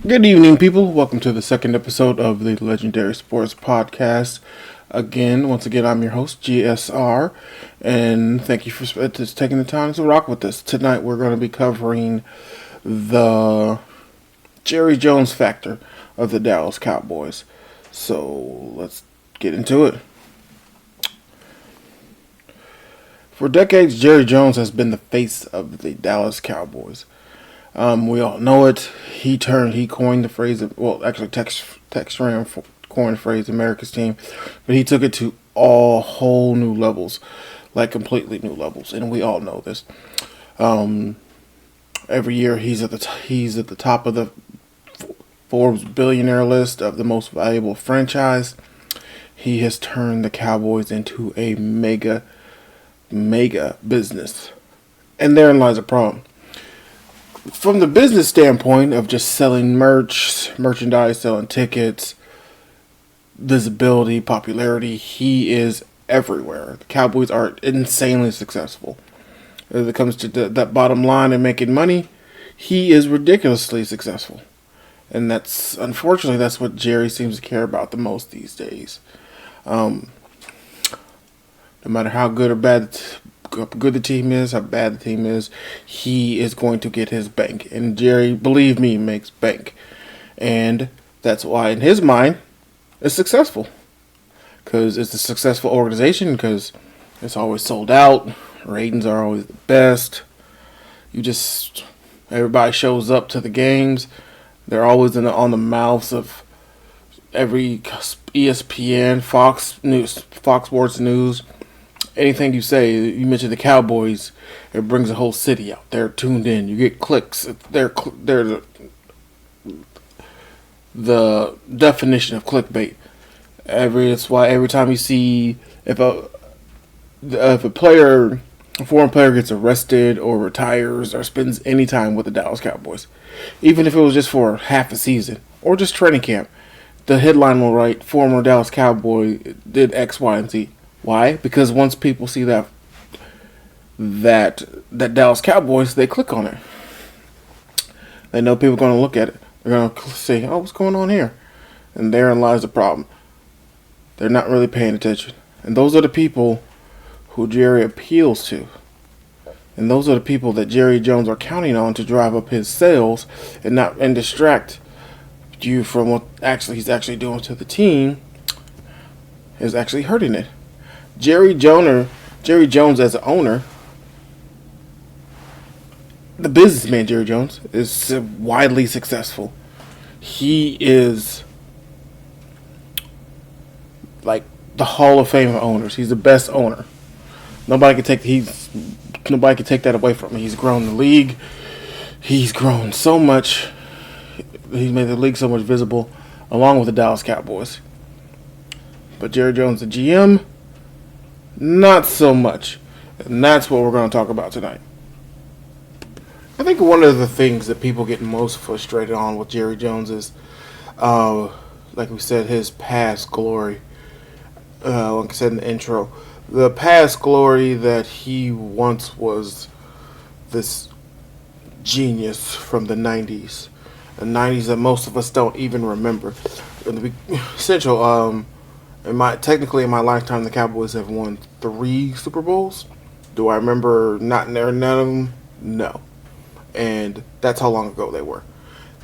Good evening, people. Welcome to the second episode of the Legendary Sports Podcast. Once again, I'm your host, GSR, and thank you for taking the time to rock with us. Tonight, we're going to be covering the Jerry Jones factor of the Dallas Cowboys. So, let's get into it. For decades, Jerry Jones has been the face of the Dallas Cowboys. We all know it. He coined the phrase, Tex Ram coined the phrase America's team, but he took it to all whole new levels, like completely new levels, and we all know this. Every year he's at the top of the Forbes billionaire list of the most valuable franchise. He has turned the Cowboys into a mega business, and therein lies a problem. From the business standpoint of just selling merchandise, selling tickets, visibility, popularity, he is everywhere. The Cowboys are insanely successful. As it comes to that bottom line and making money, he is ridiculously successful. And unfortunately, that's what Jerry seems to care about the most these days. No matter how good the team is, how bad the team is, he is going to get his bank. And Jerry, believe me, makes bank. And that's why, in his mind, it's successful. Because it's a successful organization, because it's always sold out. Ratings are always the best. Everybody shows up to the games. They're always on the mouths of every ESPN, Fox News, Fox Sports News. Anything you say, you mention the Cowboys, it brings a whole city out. They're tuned in. You get clicks. They're the definition of clickbait. That's why every time you see if a foreign player gets arrested or retires or spends any time with the Dallas Cowboys, even if it was just for half a season or just training camp, the headline will write former Dallas Cowboy did X, Y, and Z. Why? Because once people see that Dallas Cowboys, they click on it. They know people are going to look at it. They're going to say, "Oh, what's going on here?" And therein lies the problem. They're not really paying attention. And those are the people who Jerry appeals to. And those are the people that Jerry Jones are counting on to drive up his sales and distract you from what he's actually doing to the team is actually hurting it. Jerry Jones as an owner, the businessman Jerry Jones, is widely successful. He is like the Hall of Fame of owners. He's the best owner. Nobody can take that away from him. He's grown the league. He's grown so much. He's made the league so much visible, along with the Dallas Cowboys. But Jerry Jones, the GM, not so much. And that's what we're going to talk about tonight. I think one of the things that people get most frustrated on with Jerry Jones is, like we said, his past glory. Like I said in the intro, the past glory that he once was this genius from the 90s. The 90s that most of us don't even remember. In my lifetime, the Cowboys have won 3 Super Bowls. Do I remember none of them? No. And that's how long ago they were.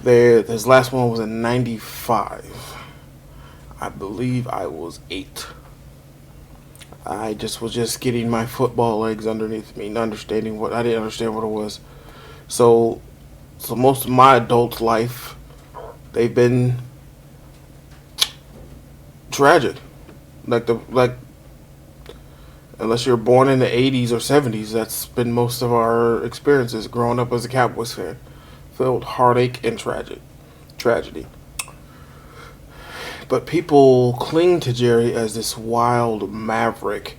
His last one was in 95. I believe I was 8. I was just getting my football legs underneath me, I didn't understand what it was. So most of my adult life, they've been tragic. Unless you're born in the 80s or 70s, that's been most of our experiences growing up as a Cowboys fan. Filled heartache and tragedy. But people cling to Jerry as this wild maverick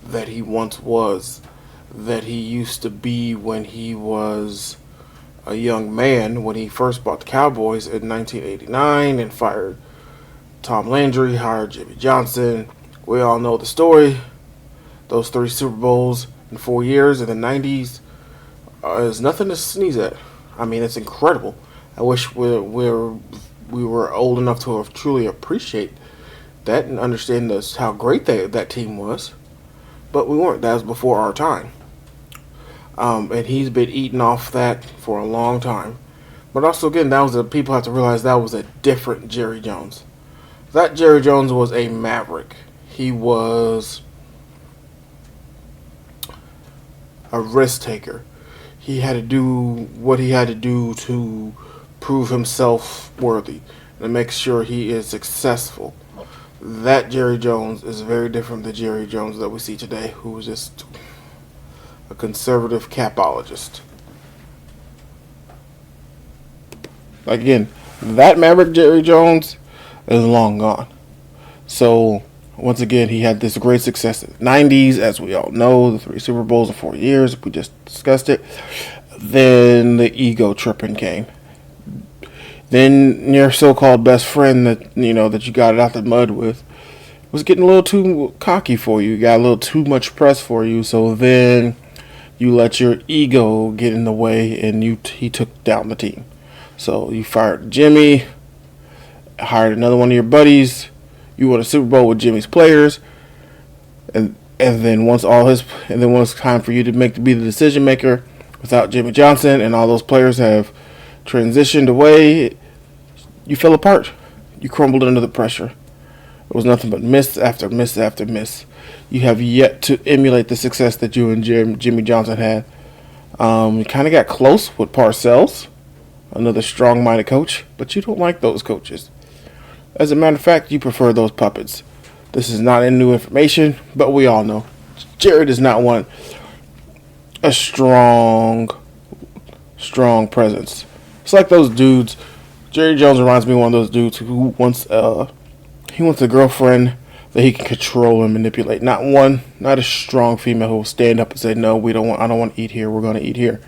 that he once was, that he used to be when he was a young man, when he first bought the Cowboys in 1989 and fired Tom Landry, hired Jimmy Johnson. We all know the story. Those 3 Super Bowls in 4 years in the 90s is nothing to sneeze at. I mean, it's incredible. I wish we were old enough to have truly appreciate that and understand how great that team was. But we weren't. That was before our time. And he's been eating off that for a long time. But also, again, people have to realize that was a different Jerry Jones. That Jerry Jones was a maverick. He was a risk taker. He had to do what he had to do to prove himself worthy and make sure he is successful. That Jerry Jones is very different than Jerry Jones that we see today, who was just a conservative capologist. Like, again, that Maverick Jerry Jones is long gone. So, once again, he had this great success in the 90s, as we all know, the 3 Super Bowls in 4 years. We just discussed it. Then the ego tripping came. Then your so-called best friend that you got it out the mud with was getting a little too cocky for you. Got a little too much press for you. So then you let your ego get in the way, and he took down the team. So you fired Jimmy, hired another one of your buddies. You won a Super Bowl with Jimmy's players, and then once it's time for you to be the decision maker, without Jimmy Johnson and all those players have transitioned away, you fell apart. You crumbled under the pressure. It was nothing but miss after miss after miss. You have yet to emulate the success that you and Jimmy Johnson had. You kind of got close with Parcells, another strong-minded coach, but you don't like those coaches. As a matter of fact, you prefer those puppets. This is not new information, but we all know Jerry does not want a strong presence. It's like those dudes. Jerry Jones reminds me of one of those dudes who wants a girlfriend that he can control and manipulate. Not a strong female who will stand up and say, "No, I don't want to eat here. We're going to eat here."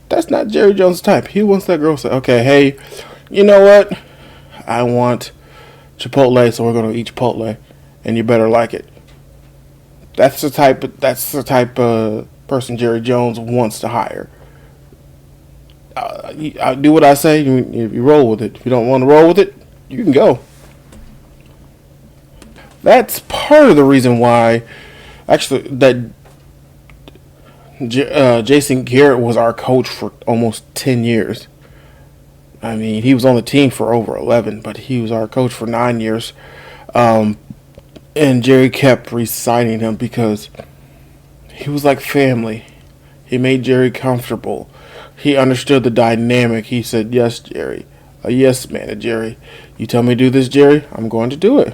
That's not Jerry Jones' type. He wants that girl to say, "Okay, hey, you know what? I want Chipotle, so we're going to eat Chipotle, and you better like it." That's the type of person Jerry Jones wants to hire. I do what I say. If you roll with it. If you don't want to roll with it, you can go. That's part of the reason why, actually, that Jason Garrett was our coach for almost 10 years. I mean, he was on the team for over 11, but he was our coach for 9 years. And Jerry kept re-signing him because he was like family. He made Jerry comfortable. He understood the dynamic. He said, "Yes, Jerry. A yes man to Jerry. You tell me to do this, Jerry, I'm going to do it.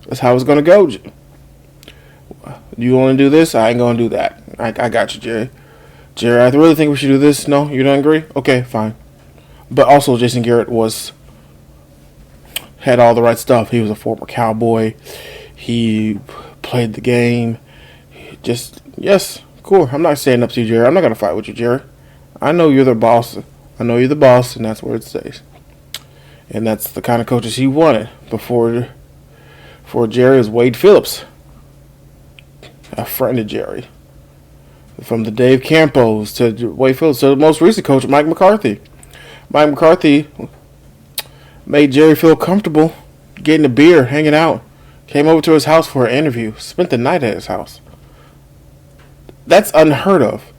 That's how it's going to go. You want to do this? I ain't going to do that. I got you, Jerry. Jerry, I really think we should do this. No, you don't agree? Okay, fine." But also, Jason Garrett had all the right stuff. He was a former Cowboy. He played the game. Yes, cool. I'm not standing up to you, Jerry. I'm not going to fight with you, Jerry. I know you're the boss. And that's where it stays. And that's the kind of coaches he wanted. Before Jerry was Wade Phillips, a friend of Jerry. From the Dave Campos to Wade Phillips to the most recent coach, Mike McCarthy. Mike McCarthy made Jerry feel comfortable, getting a beer, hanging out. Came over to his house for an interview. Spent the night at his house. That's unheard of.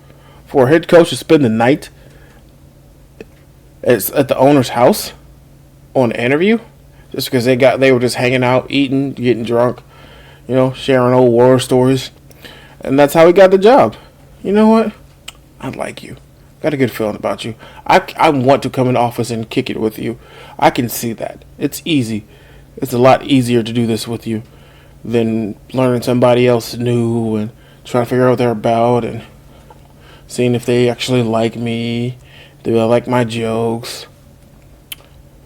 For a head coach to spend the night at the owner's house on an interview, just because they were just hanging out, eating, getting drunk, sharing old war stories, and that's how he got the job. You know what? I like you. Got a good feeling about you. I want to come in the office and kick it with you. I can see that. It's easy. It's a lot easier to do this with you than learning somebody else new and trying to figure out what they're about and seeing if they actually like me, do they like my jokes.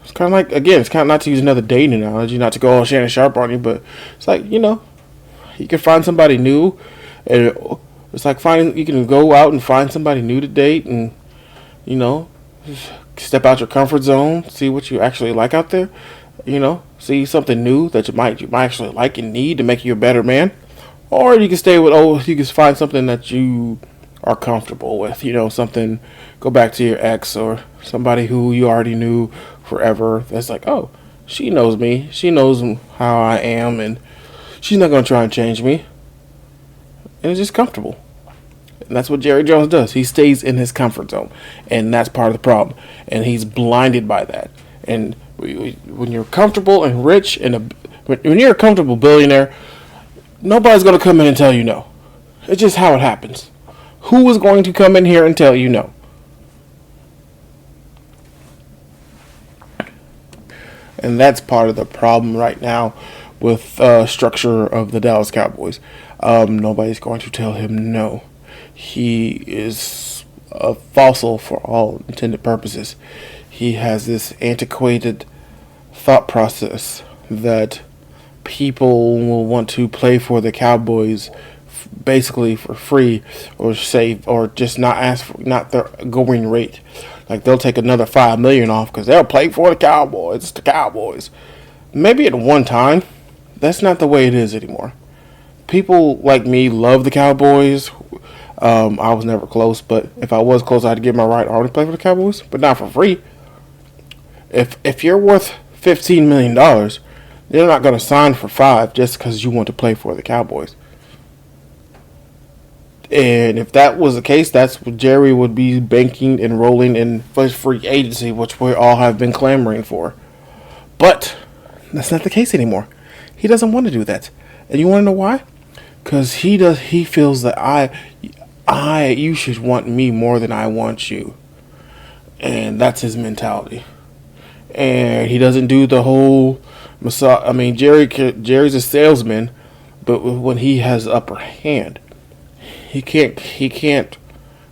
It's kind of like, again, it's kind of not to use another dating analogy, not to go all Shannon Sharp on you, but it's like, you can find somebody new, and it's like you can go out and find somebody new to date and, step out your comfort zone, see what you actually like out there, see something new that you might actually like and need to make you a better man. Or you can you can find something that you are comfortable with. Something, go back to your ex or somebody who you already knew forever. That's like, oh, she knows me. She knows how I am, and she's not going to try and change me. And it's just comfortable. And that's what Jerry Jones does. He stays in his comfort zone. And that's part of the problem. And he's blinded by that. And when you're comfortable and rich, and when you're a comfortable billionaire, nobody's going to come in and tell you no. It's just how it happens. Who is going to come in here and tell you no? And that's part of the problem right now with structure of the Dallas Cowboys. Nobody's going to tell him no. He is a fossil for all intended purposes. He has this antiquated thought process that people will want to play for the Cowboys basically for free, or save, or just not ask for, not their going rate. Like, they'll take another $5 million off because they'll play for the Cowboys. It's the Cowboys. Maybe at one time. That's not the way it is anymore. People like me love the Cowboys. I was never close, but if I was close, I'd give my right arm to play for the Cowboys, but not for free. If you're worth $15 million, you're not going to sign for $5 just because you want to play for the Cowboys. And if that was the case, that's what Jerry would be banking and rolling in free agency, which we all have been clamoring for. But that's not the case anymore. He doesn't want to do that. And you want to know why? Because he feels that you should want me more than I want you. And that's his mentality. And he doesn't do the whole massage. I mean, Jerry's a salesman, but when he has upper hand, he can't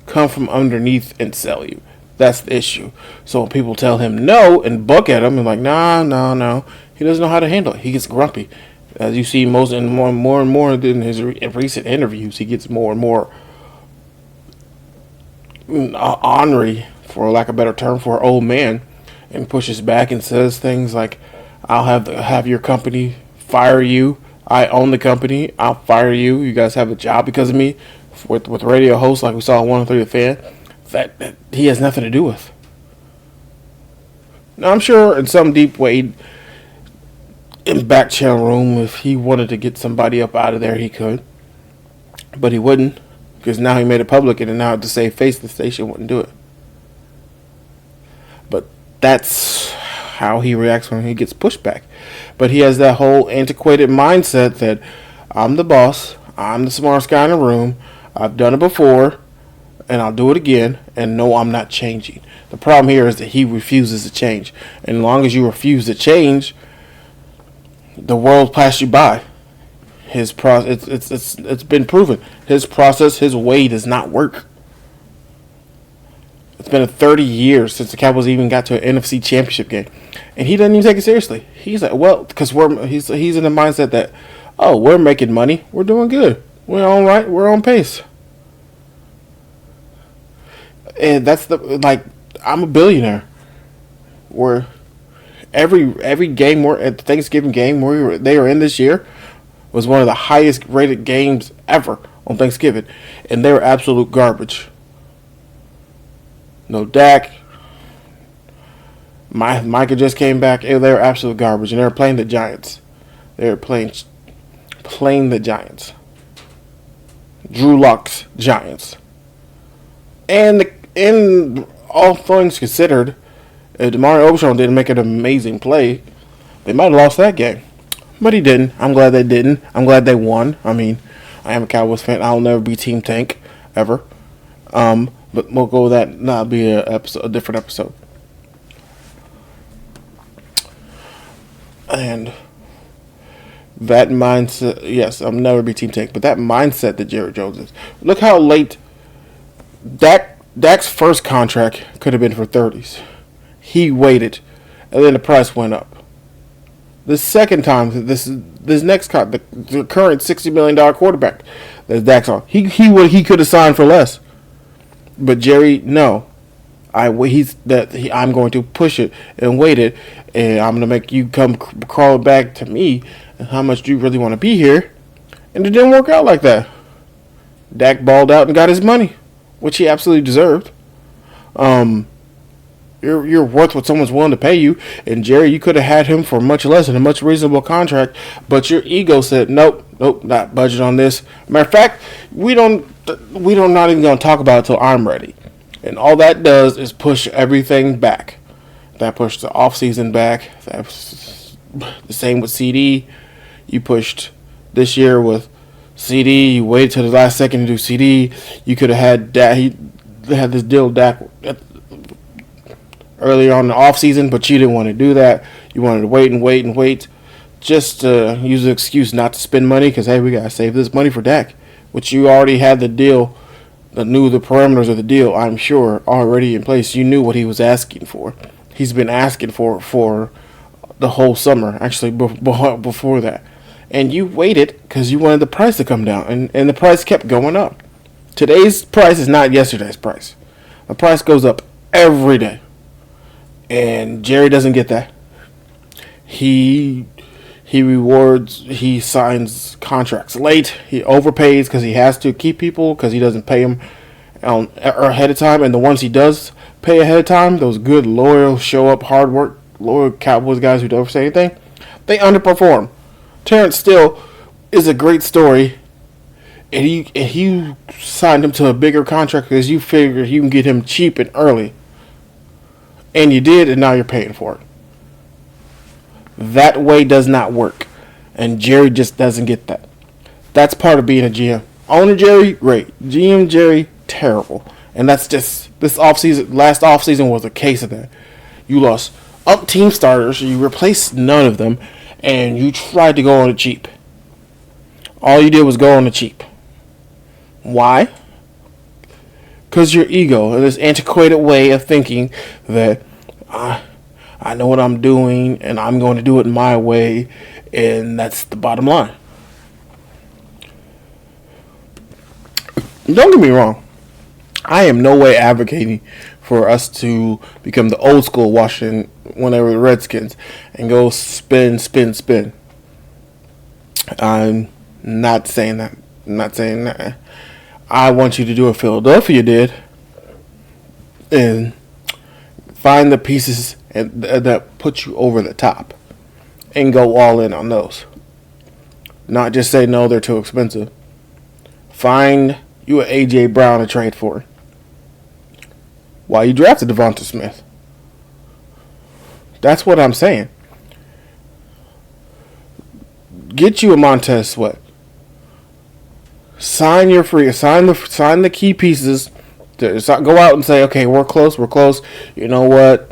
come from underneath and sell you. That's the issue. So when people tell him no and buck at him and like, no, he doesn't know how to handle it. He gets grumpy. As you see more and more in his recent interviews, he gets more and more ornery, for lack of a better term, for an old man, and pushes back and says things like, I'll have your company fire you. I own the company. I'll fire you. You guys have a job because of me. With radio hosts like we saw on 103 The Fan, that he has nothing to do with. Now, I'm sure in some deep way, in back channel room, if he wanted to get somebody up out of there, he could. But he wouldn't, because now he made it public, and now to save face, the station wouldn't do it. But that's how he reacts when he gets pushback. But he has that whole antiquated mindset that I'm the boss, I'm the smartest guy in the room, I've done it before, and I'll do it again, and no, I'm not changing. The problem here is that he refuses to change. And as long as you refuse to change, the world passed you by. His process, it's been proven. His process, his way does not work. It's been 30 years since the Cowboys even got to an NFC Championship game, and he doesn't even take it seriously. He's like, well, because he's in the mindset that, oh, we're making money, we're doing good, we're all right, we're on pace. And that's I'm a billionaire. Where every game, at the Thanksgiving game they were in this year, was one of the highest rated games ever on Thanksgiving, and they were absolute garbage. No Dak. Micah just came back. They were absolute garbage, and they were playing the Giants. They were playing the Giants. Drew Lock's Giants. And in all things considered, if DeMario Obershon didn't make an amazing play, they might have lost that game. But he didn't. I'm glad they didn't. I'm glad they won. I mean, I am a Cowboys fan. I'll never be Team Tank, ever. But we'll go with that. That'll be a different episode. And that mindset, yes, I'll never be Team Tank, but that mindset that Jerry Jones is. Look how late Dak's first contract could have been for 30s. He waited, and then the price went up. The second time, this next the current $60 million quarterback that Dak's on, he could have signed for less. But Jerry, no. I'm going to push it and wait it, and I'm going to make you come crawl back to me. And how much do you really want to be here? And it didn't work out like that. Dak balled out and got his money. which he absolutely deserved. Um, you're worth what someone's willing to pay you. And Jerry, you could have had him for much less and a much reasonable contract, but your ego said nope, not budget on this. Matter of fact, we don't not even gonna talk about it until I'm ready. And all that does is push everything back. That pushed the off season back. That's the same with CD. You pushed this year with CD. You waited till the last second to do CD. You could have had Dak. He had this deal with Dak earlier on in the offseason, but you didn't want to do that. You wanted to wait, just to use the excuse not to spend money because, hey, we got to save this money for Dak, which you already had the deal, knew the parameters of the deal, I'm sure, already in place. You knew what he was asking for. He's been asking for the whole summer, actually, before that. And you waited because you wanted the price to come down, and the price kept going up. Today's price is not yesterday's price. The price goes up every day. And Jerry doesn't get that. He signs contracts late. He overpays because he has to keep people because he doesn't pay them ahead of time. And the ones he does pay ahead of time, those good, loyal, show up, hard work, loyal Cowboys guys who don't say anything, they underperform. Terrence Steele is a great story. And he signed him to a bigger contract because you figured you can get him cheap and early. And you did, and now you're paying for it. That way does not work. And Jerry just doesn't get that. That's part of being a GM. Owner Jerry, great. GM Jerry, terrible. And that's just, last offseason was a case of that. You lost team starters, you replaced none of them, and you tried to go on the cheap. All you did was go on the cheap. Why? Because your ego and this antiquated way of thinking that I know what I'm doing and I'm going to do it my way, and that's the bottom line. Don't get me wrong. I am no way advocating for us to become the old school Washington whenever the Redskins and go spin. I'm not saying that. I want you to do what Philadelphia did and find the pieces that put you over the top and go all in on those. Not just say, no, they're too expensive. Find you an A.J. Brown to trade for. Why you drafted Devonta Smith. That's what I'm saying. Get you a Montez Sweat. Sign the key pieces. Go out and say, okay, we're close. You know what?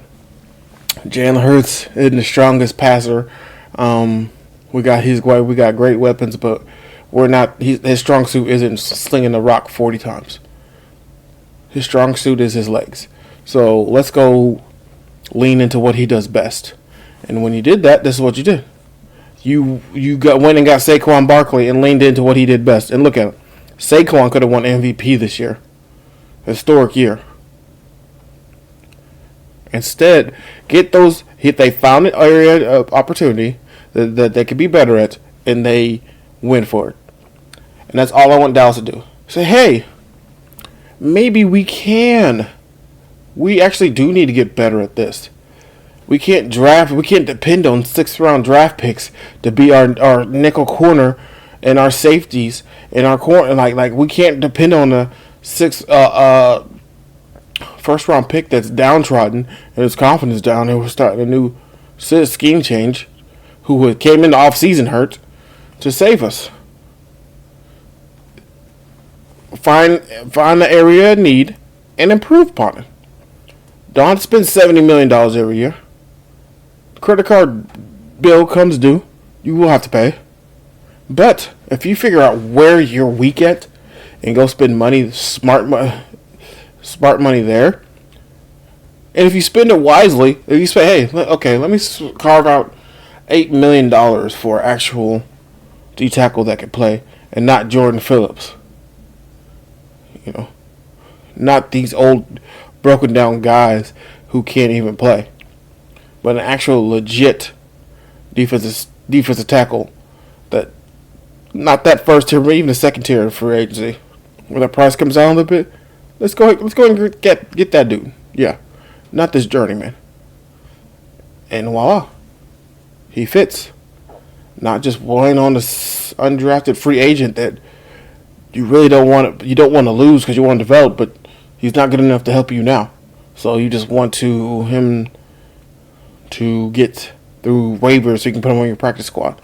Jalen Hurts isn't the strongest passer. We got great weapons, but we're not. His strong suit isn't slinging the rock 40 times. His strong suit is his legs. So let's go lean into what he does best. And when you did that, this is what you did. You went and got Saquon Barkley and leaned into what he did best. And look at him. Saquon could have won MVP this year. Historic year. Instead, they found an area of opportunity that they could be better at, and they went for it. And that's all I want Dallas to do. Say, hey, maybe we can. We actually do need to get better at this. We can't depend on 6th-round draft picks to be our nickel corner and our safeties and our corner. Like we can't depend on a first-round pick that's downtrodden and his confidence down and we're starting a new scheme change who came into off-season hurt to save us. Find the area of need and improve upon it. Don't spend $70 million every year. Credit card bill comes due, you will have to pay. But if you figure out where you're weak at and go spend money, smart money there, and if you spend it wisely, if you say, hey, okay, let me carve out $8 million for actual D-tackle that can play and not Jordan Phillips. You know, not these old broken down guys who can't even play. But an actual legit defensive tackle that not that first tier, but even the second tier for agency. When the price comes down a little bit, Let's go and get that dude. Yeah, not this journeyman. And voila, he fits. Not just one on this undrafted free agent that you really don't want to. You don't want to lose because you want to develop, but he's not good enough to help you now. So you just want him to get through waivers so you can put him on your practice squad.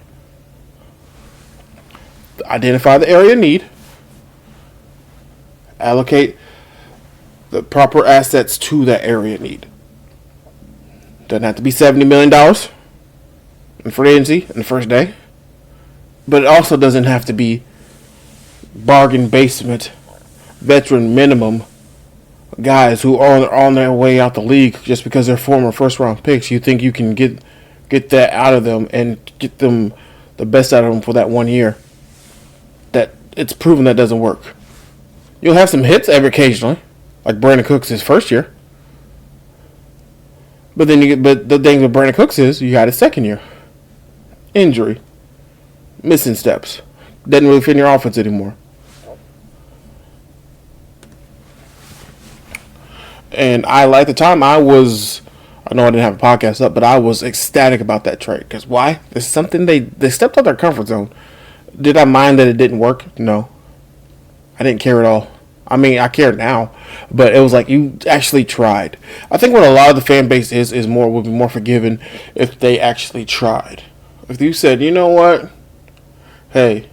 Identify the area of need. Allocate the proper assets to that area of need. Doesn't have to be $70 million in free agency in the first day. But it also doesn't have to be bargain basement, veteran minimum guys who are on their way out the league just because they're former first round picks. You think you can get that out of them and get them the best out of them for that 1 year. That it's proven that doesn't work. You'll have some hits every occasionally, like Brandon Cooks his first year. But the thing with Brandon Cooks is you got his second year. Injury. Missing steps. Doesn't really fit in your offense anymore. And at the time I know I didn't have a podcast up, but I was ecstatic about that trade. Because why? It's something they stepped out their comfort zone. Did I mind that it didn't work? No. I didn't care at all. I mean, I care now, but it was like you actually tried. I think what a lot of the fan base would be more forgiving if they actually tried. If you said, you know what, hey,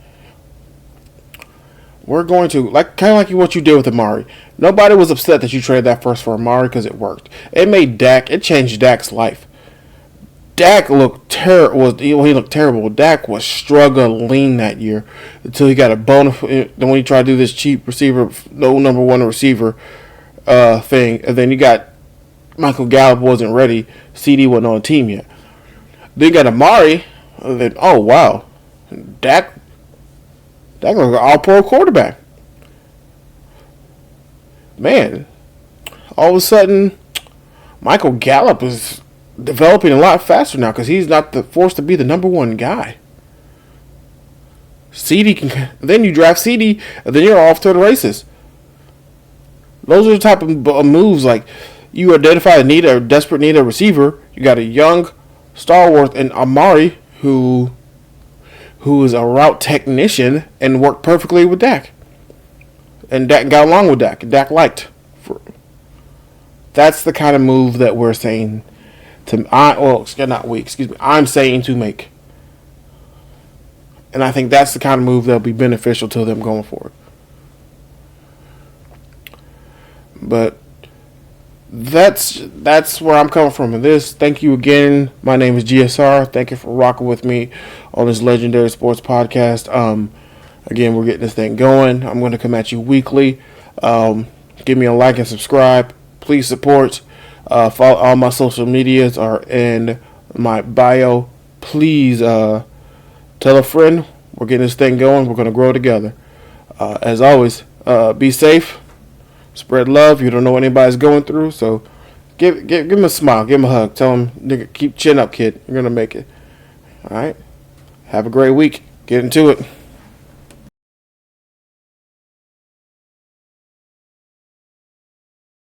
we're going to kind of like what you did with Amari. Nobody was upset that you traded that first for Amari because it worked. It changed Dak's life. Dak looked terrible. He looked terrible. Dak was struggling that year until he got a bonus. Then when he tried to do this cheap receiver, no number one receiver thing, and then you got Michael Gallup wasn't ready. CD wasn't on the team yet. Then you got Amari. And then wow, Dak looked like an all-pro quarterback. Man, all of a sudden, Michael Gallup is developing a lot faster now because he's not forced to be the number one guy. Then you draft CD, and then you're off to the races. Those are the type of moves like you identify a desperate need a receiver. You got a young stalwart in Amari who is a route technician and worked perfectly with Dak. And Dak got along with Dak. Dak liked. That's the kind of move that we're saying. I'm saying to make. And I think that's the kind of move that'll be beneficial to them going forward. But that's where I'm coming from in this. Thank you again. My name is GSR. Thank you for rocking with me on this legendary sports podcast. Again, we're getting this thing going. I'm going to come at you weekly. Give me a like and subscribe. Please support. Follow all my social medias are in my bio. Please tell a friend. We're getting this thing going. We're going to grow together. As always, be safe. Spread love. You don't know what anybody's going through, so give him a smile. Give him a hug. Tell him, nigga, keep chin up, kid. You're going to make it. All right? Have a great week. Get into it.